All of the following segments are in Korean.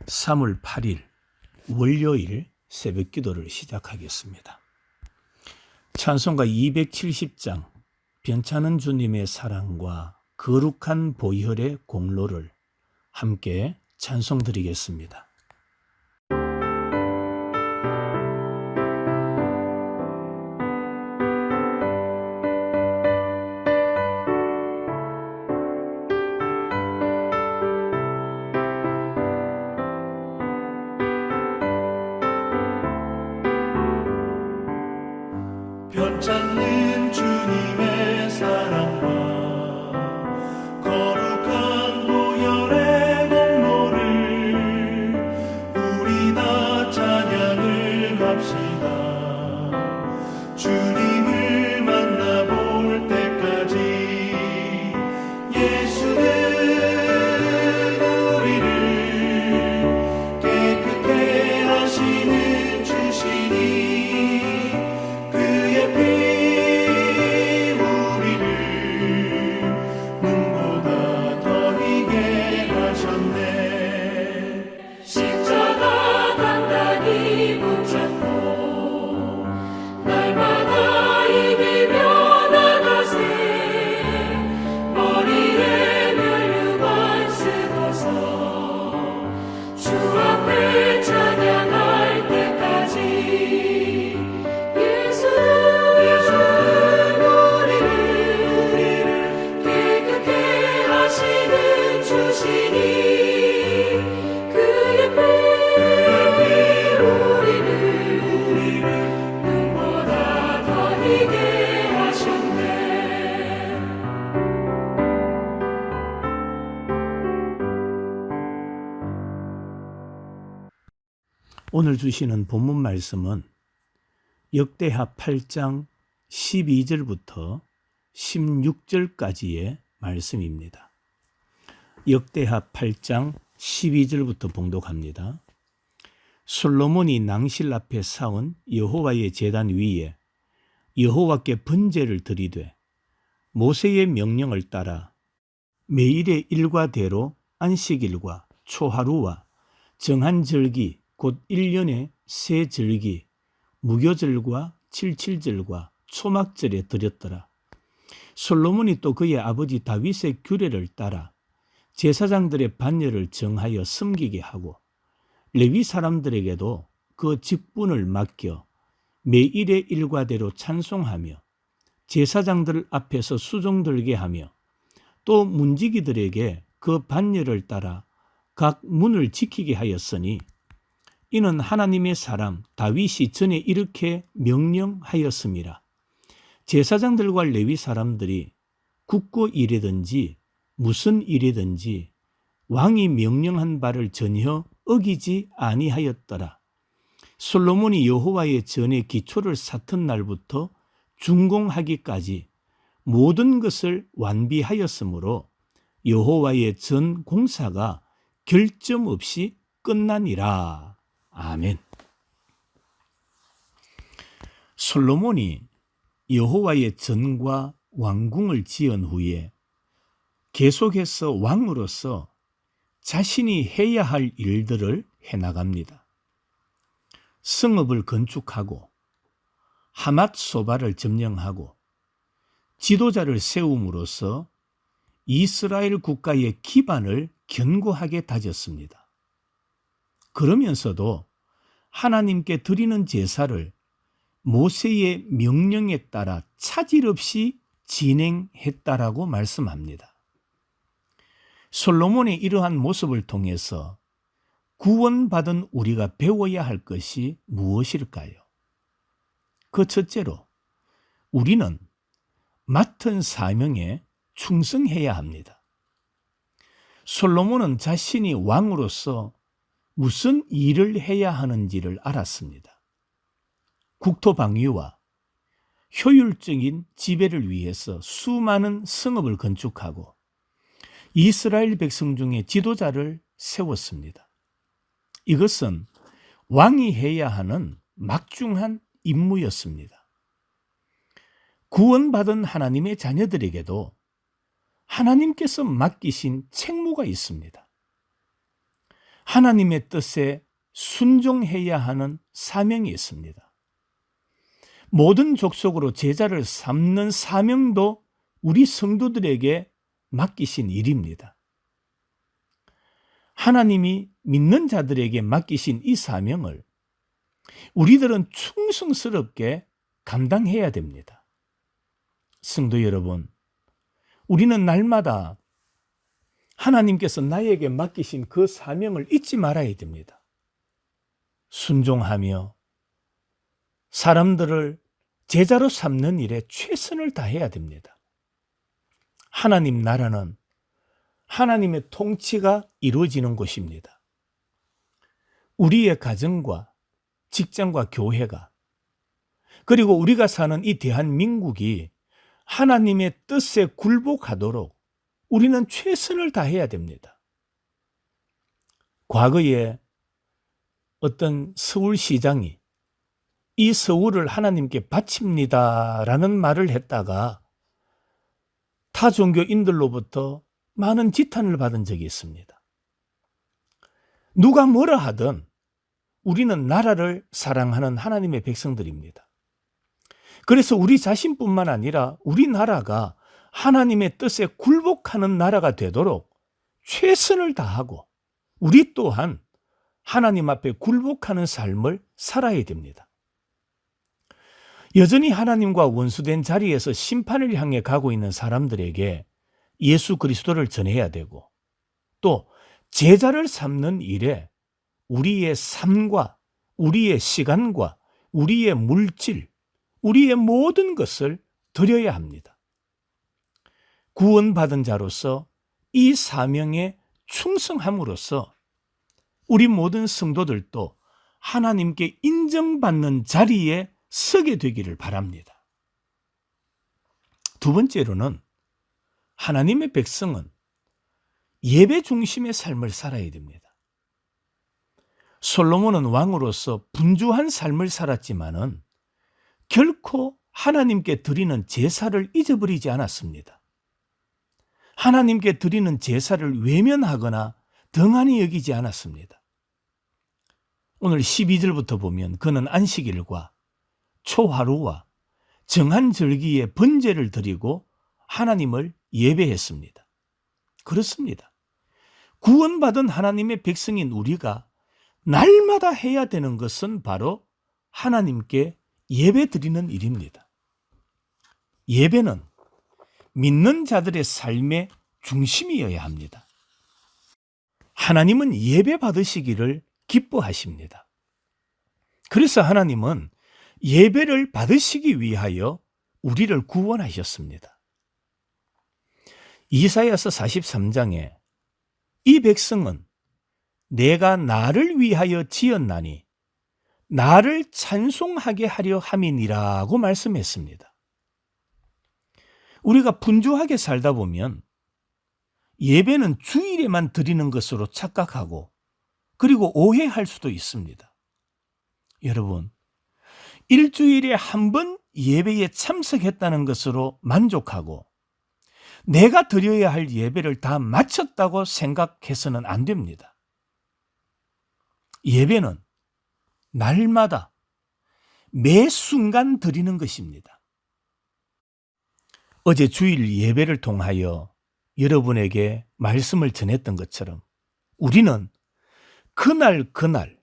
3월 8일 월요일 새벽기도를 시작하겠습니다. 찬송가 270장 변찮은 주님의 사랑과 거룩한 보혈의 공로를 함께 찬송드리겠습니다. 변찮는 주님의 사랑과 거룩한 보혈의 공로를 우리 다 찬양을 합시다. 주님을 만나볼 때까지 예수는 우리를 깨끗게 하시는 주시니 오늘 주시는 본문 말씀은 역대하 8장 12절부터 16절까지의 말씀입니다. 역대하 8장 12절부터 봉독합니다. 솔로몬이 낭실 앞에 쌓은 여호와의 제단 위에 여호와께 번제를 드리되 모세의 명령을 따라 매일의 일과대로 안식일과 초하루와 정한 절기 곧 1년에 세 절기 무교절과 칠칠절과 초막절에 드렸더라. 솔로몬이 또 그의 아버지 다윗의 규례를 따라 제사장들의 반열을 정하여 섬기게 하고 레위 사람들에게도 그 직분을 맡겨 매일의 일과대로 찬송하며 제사장들 앞에서 수종 들게 하며 또 문지기들에게 그 반열을 따라 각 문을 지키게 하였으니 이는 하나님의 사람 다윗이 전에 이렇게 명령하였음이라. 제사장들과 레위 사람들이 국고 일이든지 무슨 일이든지 왕이 명령한 바를 전혀 어기지 아니하였더라. 솔로몬이 여호와의 전의 기초를 쌓던 날부터 준공하기까지 모든 것을 완비하였으므로 여호와의 전 공사가 결점 없이 끝나니라. 아멘. 솔로몬이 여호와의 전과 왕궁을 지은 후에 계속해서 왕으로서 자신이 해야 할 일들을 해나갑니다. 성읍을 건축하고 하맛 소바를 점령하고 지도자를 세움으로써 이스라엘 국가의 기반을 견고하게 다졌습니다. 그러면서도 하나님께 드리는 제사를 모세의 명령에 따라 차질 없이 진행했다라고 말씀합니다. 솔로몬의 이러한 모습을 통해서 구원받은 우리가 배워야 할 것이 무엇일까요? 그 첫째로 우리는 맡은 사명에 충성해야 합니다. 솔로몬은 자신이 왕으로서 무슨 일을 해야 하는지를 알았습니다. 국토 방위와 효율적인 지배를 위해서 수많은 성읍을 건축하고 이스라엘 백성 중에 지도자를 세웠습니다. 이것은 왕이 해야 하는 막중한 임무였습니다. 구원받은 하나님의 자녀들에게도 하나님께서 맡기신 책무가 있습니다. 하나님의 뜻에 순종해야 하는 사명이 있습니다. 모든 족속으로 제자를 삼는 사명도 우리 성도들에게 맡기신 일입니다. 하나님이 믿는 자들에게 맡기신 이 사명을 우리들은 충성스럽게 감당해야 됩니다. 성도 여러분, 우리는 날마다 하나님께서 나에게 맡기신 그 사명을 잊지 말아야 됩니다. 순종하며 사람들을 제자로 삼는 일에 최선을 다해야 됩니다. 하나님 나라는 하나님의 통치가 이루어지는 곳입니다. 우리의 가정과 직장과 교회가, 그리고 우리가 사는 이 대한민국이 하나님의 뜻에 굴복하도록 우리는 최선을 다해야 됩니다. 과거에 어떤 서울시장이 이 서울을 하나님께 바칩니다라는 말을 했다가 타 종교인들로부터 많은 지탄을 받은 적이 있습니다. 누가 뭐라 하든 우리는 나라를 사랑하는 하나님의 백성들입니다. 그래서 우리 자신뿐만 아니라 우리나라가 하나님의 뜻에 굴복하는 나라가 되도록 최선을 다하고 우리 또한 하나님 앞에 굴복하는 삶을 살아야 됩니다. 여전히 하나님과 원수된 자리에서 심판을 향해 가고 있는 사람들에게 예수 그리스도를 전해야 되고, 또 제자를 삼는 일에 우리의 삶과 우리의 시간과 우리의 물질, 우리의 모든 것을 드려야 합니다. 구원받은 자로서 이 사명에 충성함으로써 우리 모든 성도들도 하나님께 인정받는 자리에 서게 되기를 바랍니다. 두 번째로는 하나님의 백성은 예배 중심의 삶을 살아야 됩니다. 솔로몬은 왕으로서 분주한 삶을 살았지만은 결코 하나님께 드리는 제사를 잊어버리지 않았습니다. 하나님께 드리는 제사를 외면하거나 등한히 여기지 않았습니다. 오늘 12절부터 보면 그는 안식일과 초하루와 정한 절기에 번제를 드리고 하나님을 예배했습니다. 그렇습니다. 구원받은 하나님의 백성인 우리가 날마다 해야 되는 것은 바로 하나님께 예배 드리는 일입니다. 예배는 믿는 자들의 삶의 중심이어야 합니다. 하나님은 예배 받으시기를 기뻐하십니다. 그래서 하나님은 예배를 받으시기 위하여 우리를 구원하셨습니다. 이사야서 43장에 이 백성은 내가 나를 위하여 지었나니 나를 찬송하게 하려 함이니라고 말씀했습니다. 우리가 분주하게 살다 보면 예배는 주일에만 드리는 것으로 착각하고 그리고 오해할 수도 있습니다. 여러분, 일주일에 한 번 예배에 참석했다는 것으로 만족하고 내가 드려야 할 예배를 다 마쳤다고 생각해서는 안 됩니다. 예배는 날마다 매 순간 드리는 것입니다. 어제 주일 예배를 통하여 여러분에게 말씀을 전했던 것처럼 우리는 그날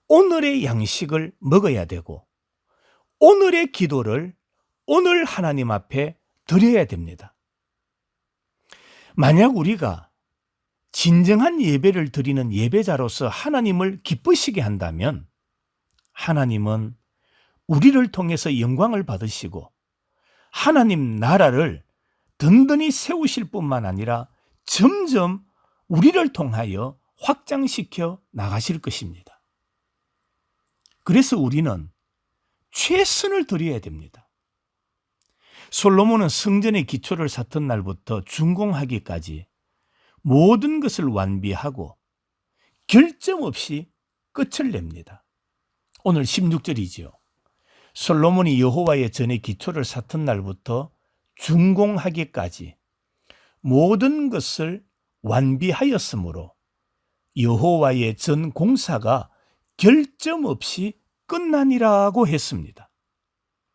오늘의 양식을 먹어야 되고 오늘의 기도를 오늘 하나님 앞에 드려야 됩니다. 만약 우리가 진정한 예배를 드리는 예배자로서 하나님을 기쁘시게 한다면 하나님은 우리를 통해서 영광을 받으시고 하나님 나라를 든든히 세우실 뿐만 아니라 점점 우리를 통하여 확장시켜 나가실 것입니다. 그래서 우리는 최선을 드려야 됩니다. 솔로몬은 성전의 기초를 쌓던 날부터 준공하기까지 모든 것을 완비하고 결점 없이 끝을 냅니다. 오늘 16절이지요. 솔로몬이 여호와의 전의 기초를 쌓던 날부터 준공하기까지 모든 것을 완비하였으므로 여호와의 전 공사가 결점 없이 끝나니라고 했습니다.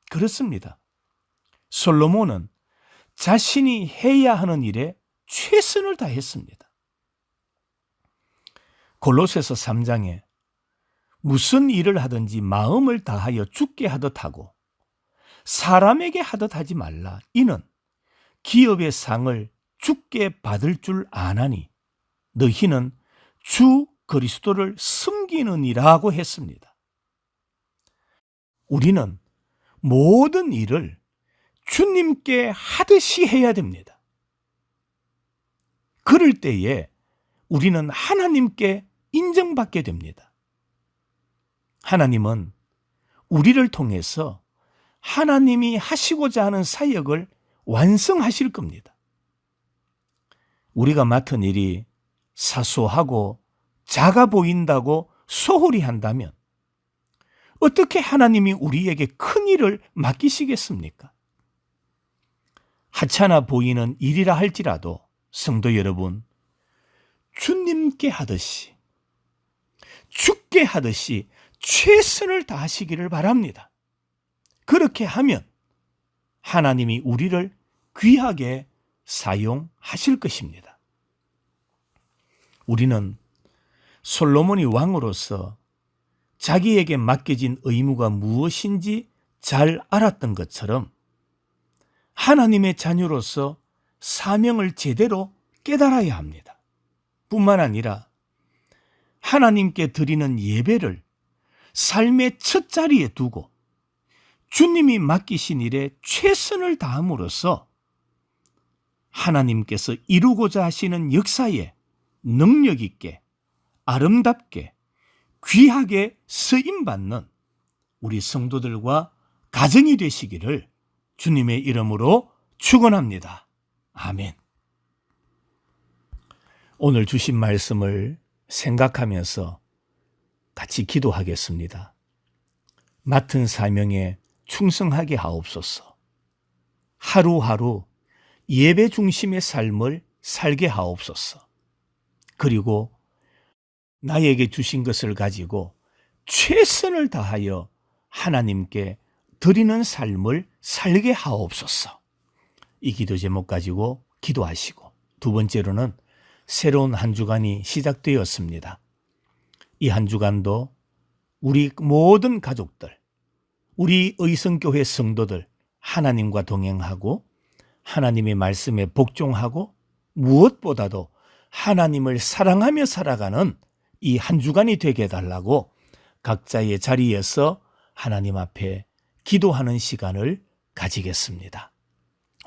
그렇습니다. 솔로몬은 자신이 해야 하는 일에 최선을 다했습니다. 골로새서 3장에 무슨 일을 하든지 마음을 다하여 주께 하듯 하고 사람에게 하듯 하지 말라. 이는 기업의 상을 주께 받을 줄 아나니 너희는 주 그리스도를 섬기느니라고 했습니다. 우리는 모든 일을 주님께 하듯이 해야 됩니다. 그럴 때에 우리는 하나님께 인정받게 됩니다. 하나님은 우리를 통해서 하나님이 하시고자 하는 사역을 완성하실 겁니다. 우리가 맡은 일이 사소하고 작아 보인다고 소홀히 한다면 어떻게 하나님이 우리에게 큰 일을 맡기시겠습니까? 하찮아 보이는 일이라 할지라도 성도 여러분, 주님께 하듯이, 주께 하듯이 최선을 다하시기를 바랍니다. 그렇게 하면 하나님이 우리를 귀하게 사용하실 것입니다. 우리는 솔로몬이 왕으로서 자기에게 맡겨진 의무가 무엇인지 잘 알았던 것처럼 하나님의 자녀로서 사명을 제대로 깨달아야 합니다. 뿐만 아니라 하나님께 드리는 예배를 삶의 첫 자리에 두고 주님이 맡기신 일에 최선을 다함으로써 하나님께서 이루고자 하시는 역사에 능력 있게, 아름답게, 귀하게 쓰임받는 우리 성도들과 가정이 되시기를 주님의 이름으로 축원합니다. 아멘. 오늘 주신 말씀을 생각하면서 같이 기도하겠습니다. 맡은 사명에 충성하게 하옵소서. 하루하루 예배 중심의 삶을 살게 하옵소서. 그리고 나에게 주신 것을 가지고 최선을 다하여 하나님께 드리는 삶을 살게 하옵소서. 이 기도 제목 가지고 기도하시고, 두 번째로는 새로운 한 주간이 시작되었습니다. 이 한 주간도 우리 모든 가족들, 우리 의성교회 성도들 하나님과 동행하고 하나님의 말씀에 복종하고 무엇보다도 하나님을 사랑하며 살아가는 이 한 주간이 되게 해달라고 각자의 자리에서 하나님 앞에 기도하는 시간을 가지겠습니다.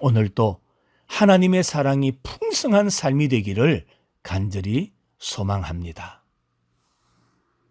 오늘도 하나님의 사랑이 풍성한 삶이 되기를 간절히 소망합니다.